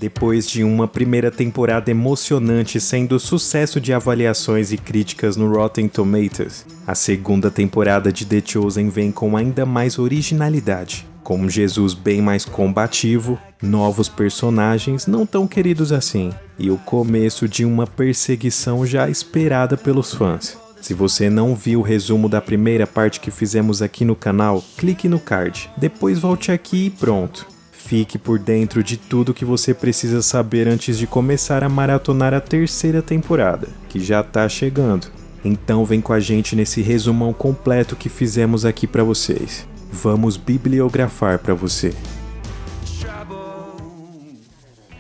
Depois de uma primeira temporada emocionante sendo sucesso de avaliações e críticas no Rotten Tomatoes, a segunda temporada de The Chosen vem com ainda mais originalidade, com um Jesus bem mais combativo, novos personagens não tão queridos assim, e o começo de uma perseguição já esperada pelos fãs. Se você não viu o resumo da primeira parte que fizemos aqui no canal, clique no card, depois volte aqui e pronto. Fique por dentro de tudo que você precisa saber antes de começar a maratonar a terceira temporada, que já tá chegando. Então vem com a gente nesse resumão completo que fizemos aqui para vocês. Vamos bibliografar para você.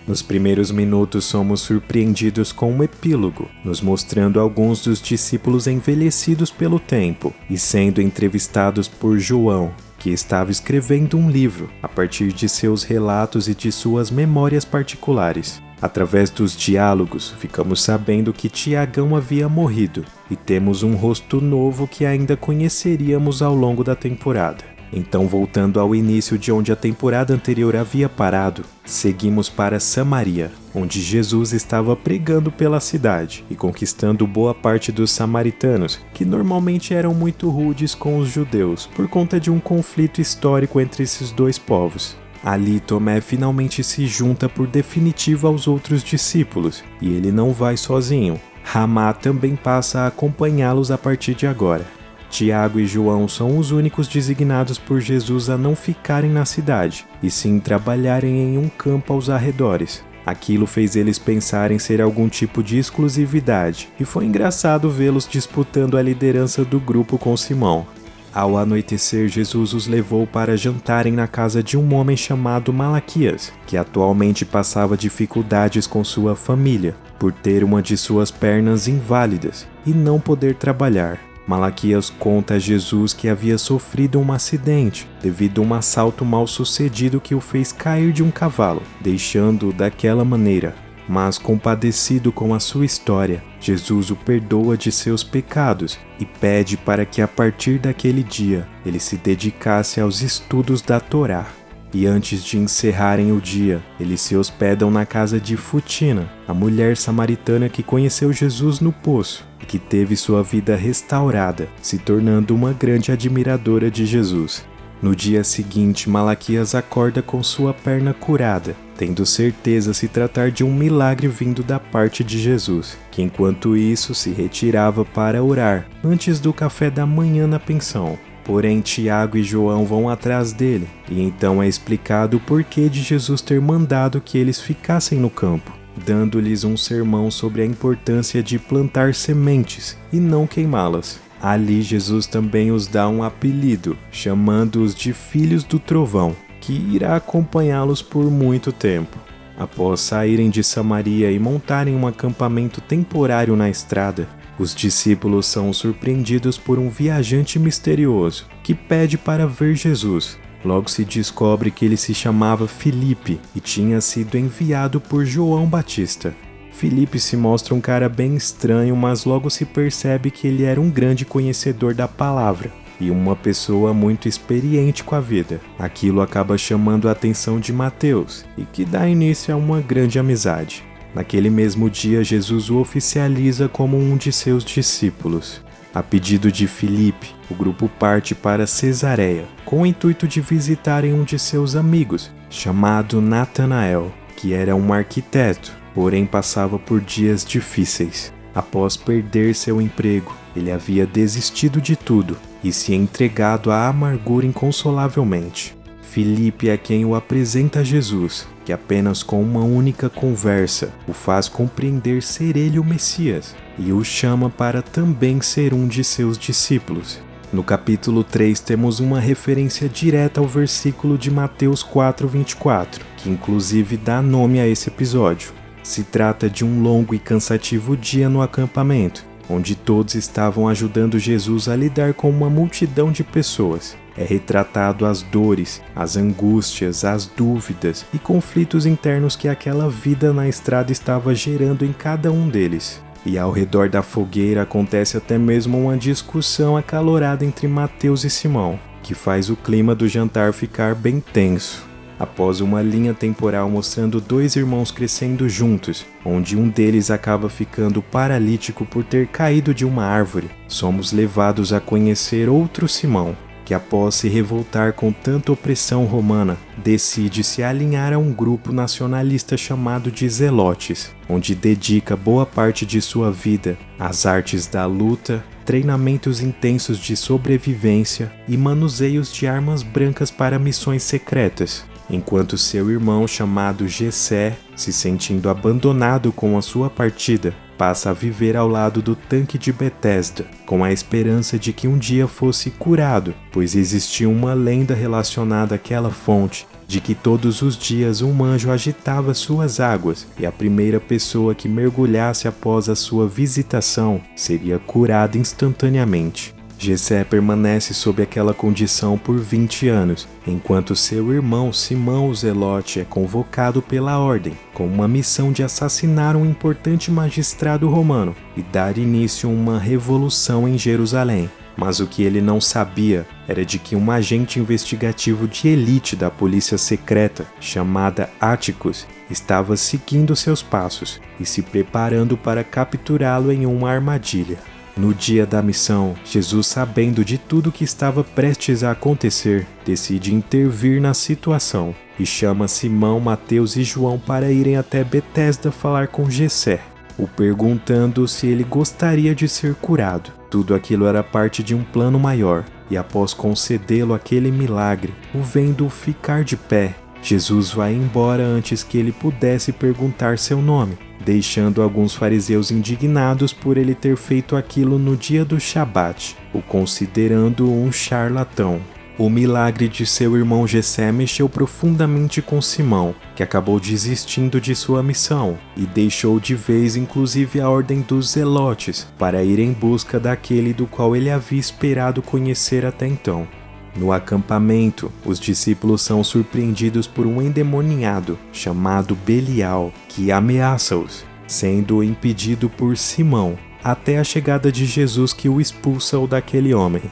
Nos primeiros minutos somos surpreendidos com um epílogo, nos mostrando alguns dos discípulos envelhecidos pelo tempo e sendo entrevistados por João, que estava escrevendo um livro a partir de seus relatos e de suas memórias particulares. Através dos diálogos, ficamos sabendo que Tiagão havia morrido e temos um rosto novo que ainda conheceríamos ao longo da temporada. Então, voltando ao início de onde a temporada anterior havia parado, seguimos para Samaria, onde Jesus estava pregando pela cidade e conquistando boa parte dos samaritanos, que normalmente eram muito rudes com os judeus, por conta de um conflito histórico entre esses dois povos. Ali, Tomé finalmente se junta por definitivo aos outros discípulos, e ele não vai sozinho. Ramá também passa a acompanhá-los a partir de agora. Tiago e João são os únicos designados por Jesus a não ficarem na cidade, e sim trabalharem em um campo aos arredores. Aquilo fez eles pensarem ser algum tipo de exclusividade, e foi engraçado vê-los disputando a liderança do grupo com Simão. Ao anoitecer, Jesus os levou para jantarem na casa de um homem chamado Malaquias, que atualmente passava dificuldades com sua família, por ter uma de suas pernas inválidas e não poder trabalhar. Malaquias conta a Jesus que havia sofrido um acidente devido a um assalto mal sucedido que o fez cair de um cavalo, deixando-o daquela maneira. Mas compadecido com a sua história, Jesus o perdoa de seus pecados e pede para que a partir daquele dia ele se dedicasse aos estudos da Torá. E antes de encerrarem o dia, eles se hospedam na casa de Futina, a mulher samaritana que conheceu Jesus no poço e que teve sua vida restaurada, se tornando uma grande admiradora de Jesus. No dia seguinte, Malaquias acorda com sua perna curada, tendo certeza se tratar de um milagre vindo da parte de Jesus, que enquanto isso se retirava para orar, antes do café da manhã na pensão. Porém, Tiago e João vão atrás dele, e então é explicado o porquê de Jesus ter mandado que eles ficassem no campo, dando-lhes um sermão sobre a importância de plantar sementes e não queimá-las. Ali, Jesus também os dá um apelido, chamando-os de Filhos do Trovão, que irá acompanhá-los por muito tempo. Após saírem de Samaria e montarem um acampamento temporário na estrada, os discípulos são surpreendidos por um viajante misterioso que pede para ver Jesus. Logo se descobre que ele se chamava Filipe e tinha sido enviado por João Batista. Filipe se mostra um cara bem estranho, mas logo se percebe que ele era um grande conhecedor da palavra e uma pessoa muito experiente com a vida. Aquilo acaba chamando a atenção de Mateus e que dá início a uma grande amizade. Naquele mesmo dia, Jesus o oficializa como um de seus discípulos. A pedido de Filipe, o grupo parte para Cesareia, com o intuito de visitarem um de seus amigos, chamado Natanael, que era um arquiteto, porém passava por dias difíceis. Após perder seu emprego, ele havia desistido de tudo e se entregado à amargura inconsolavelmente. Filipe é quem o apresenta a Jesus, que apenas com uma única conversa o faz compreender ser ele o Messias e o chama para também ser um de seus discípulos. No capítulo 3 temos uma referência direta ao versículo de Mateus 4:24, que inclusive dá nome a esse episódio. Se trata de um longo e cansativo dia no acampamento, onde todos estavam ajudando Jesus a lidar com uma multidão de pessoas. É retratado as dores, as angústias, as dúvidas e conflitos internos que aquela vida na estrada estava gerando em cada um deles. E ao redor da fogueira acontece até mesmo uma discussão acalorada entre Mateus e Simão, que faz o clima do jantar ficar bem tenso. após uma linha temporal mostrando dois irmãos crescendo juntos, onde um deles acaba ficando paralítico por ter caído de uma árvore, somos levados a conhecer outro Simão, que após se revoltar com tanta opressão romana, decide se alinhar a um grupo nacionalista chamado de Zelotes, onde dedica boa parte de sua vida às artes da luta, treinamentos intensos de sobrevivência e manuseios de armas brancas para missões secretas, enquanto seu irmão chamado Jessé, se sentindo abandonado com a sua partida, passa a viver ao lado do tanque de Betesda, com a esperança de que um dia fosse curado, pois existia uma lenda relacionada àquela fonte, de que todos os dias um anjo agitava suas águas e a primeira pessoa que mergulhasse após a sua visitação seria curada instantaneamente. Jessé permanece sob aquela condição por 20 anos, enquanto seu irmão Simão o Zelote é convocado pela ordem, com uma missão de assassinar um importante magistrado romano e dar início a uma revolução em Jerusalém. Mas o que ele não sabia era de que um agente investigativo de elite da polícia secreta, chamada Áticos, estava seguindo seus passos e se preparando para capturá-lo em uma armadilha. No dia da missão, Jesus, sabendo de tudo que estava prestes a acontecer, decide intervir na situação e chama Simão, Mateus e João para irem até Betesda falar com Jessé, o perguntando se ele gostaria de ser curado. Tudo aquilo era parte de um plano maior, e após concedê-lo aquele milagre, o vendo ficar de pé, Jesus vai embora antes que ele pudesse perguntar seu nome, deixando alguns fariseus indignados por ele ter feito aquilo no dia do Shabat, o considerando um charlatão. O milagre de seu irmão Jessé mexeu profundamente com Simão, que acabou desistindo de sua missão e deixou de vez inclusive a ordem dos Zelotes para ir em busca daquele do qual ele havia esperado conhecer até então. No acampamento, os discípulos são surpreendidos por um endemoniado chamado Belial, que ameaça-os, sendo impedido por Simão, até a chegada de Jesus que o expulsa daquele homem.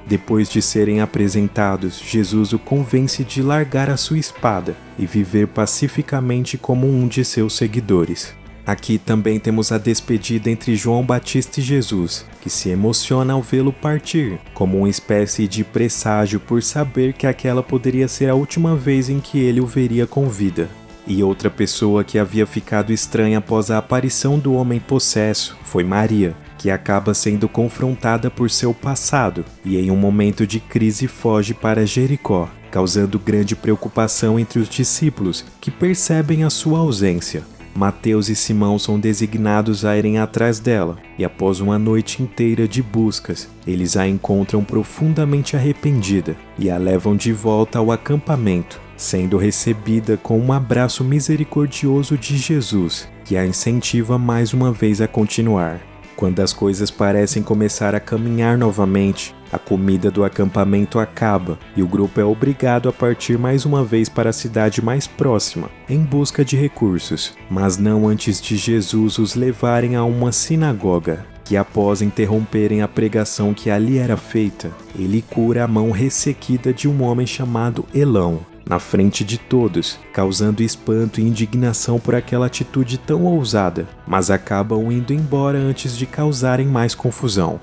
Depois de serem apresentados, Jesus o convence de largar a sua espada e viver pacificamente como um de seus seguidores. Aqui também temos a despedida entre João Batista e Jesus, que se emociona ao vê-lo partir, como uma espécie de presságio por saber que aquela poderia ser a última vez em que ele o veria com vida. E outra pessoa que havia ficado estranha após a aparição do homem possesso foi Maria, que acaba sendo confrontada por seu passado e em um momento de crise foge para Jericó, causando grande preocupação entre os discípulos, que percebem a sua ausência. Mateus e Simão são designados a irem atrás dela, e após uma noite inteira de buscas, eles a encontram profundamente arrependida e a levam de volta ao acampamento, sendo recebida com um abraço misericordioso de Jesus, que a incentiva mais uma vez a continuar. Quando as coisas parecem começar a caminhar novamente, a comida do acampamento acaba e o grupo é obrigado a partir mais uma vez para a cidade mais próxima, em busca de recursos, mas não antes de Jesus os levarem a uma sinagoga, que após interromperem a pregação que ali era feita, ele cura a mão ressequida de um homem chamado Elão, na frente de todos, causando espanto e indignação por aquela atitude tão ousada, mas acabam indo embora antes de causarem mais confusão.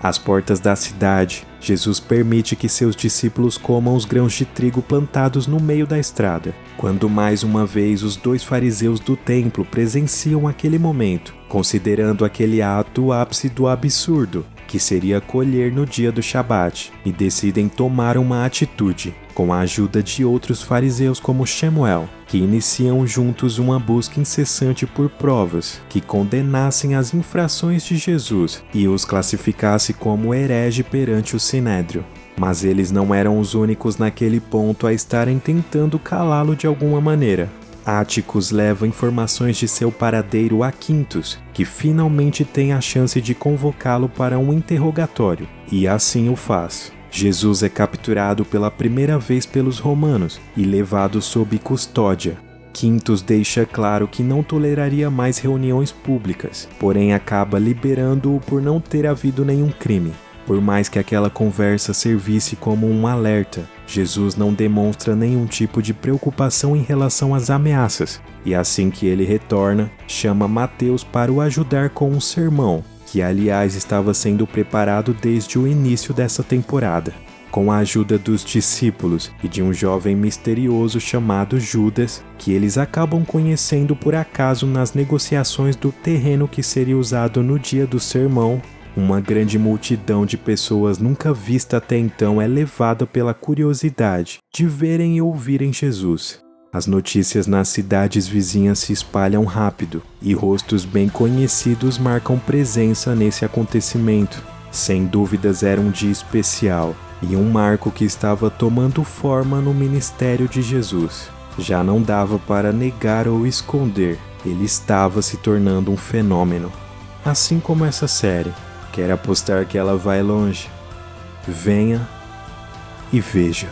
Às portas da cidade, Jesus permite que seus discípulos comam os grãos de trigo plantados no meio da estrada, quando mais uma vez os dois fariseus do templo presenciam aquele momento, considerando aquele ato o ápice do absurdo, que seria colher no dia do Shabat, e decidem tomar uma atitude, com a ajuda de outros fariseus como Shemuel, que iniciam juntos uma busca incessante por provas que condenassem as infrações de Jesus e os classificasse como herege perante o Sinédrio. Mas eles não eram os únicos naquele ponto a estarem tentando calá-lo de alguma maneira. Áticos leva informações de seu paradeiro a Quintus, que finalmente tem a chance de convocá-lo para um interrogatório, e assim o faz. Jesus é capturado pela primeira vez pelos romanos e levado sob custódia. Quintus deixa claro que não toleraria mais reuniões públicas, porém acaba liberando-o por não ter havido nenhum crime. Por mais que aquela conversa servisse como um alerta, Jesus não demonstra nenhum tipo de preocupação em relação às ameaças, e assim que ele retorna, chama Mateus para o ajudar com um sermão, que aliás estava sendo preparado desde o início dessa temporada. Com a ajuda dos discípulos e de um jovem misterioso chamado Judas, que eles acabam conhecendo por acaso nas negociações do terreno que seria usado no dia do sermão, uma grande multidão de pessoas nunca vista até então é levada pela curiosidade de verem e ouvirem Jesus. As notícias nas cidades vizinhas se espalham rápido e rostos bem conhecidos marcam presença nesse acontecimento. Sem dúvidas era um dia especial e um marco que estava tomando forma no ministério de Jesus. Já não dava para negar ou esconder, ele estava se tornando um fenômeno. Assim como essa série. Quer apostar que ela vai longe? Venha e veja.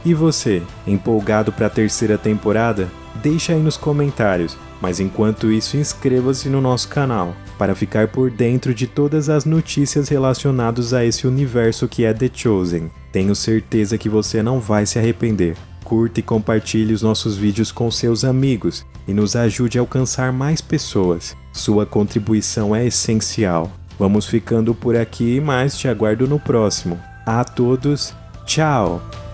E você, empolgado para a terceira temporada? Deixa aí nos comentários, mas enquanto isso inscreva-se no nosso canal, para ficar por dentro de todas as notícias relacionadas a esse universo que é The Chosen. Tenho certeza que você não vai se arrepender. Curta e compartilhe os nossos vídeos com seus amigos e nos ajude a alcançar mais pessoas. Sua contribuição é essencial. Vamos ficando por aqui, mas te aguardo no próximo. A todos, tchau!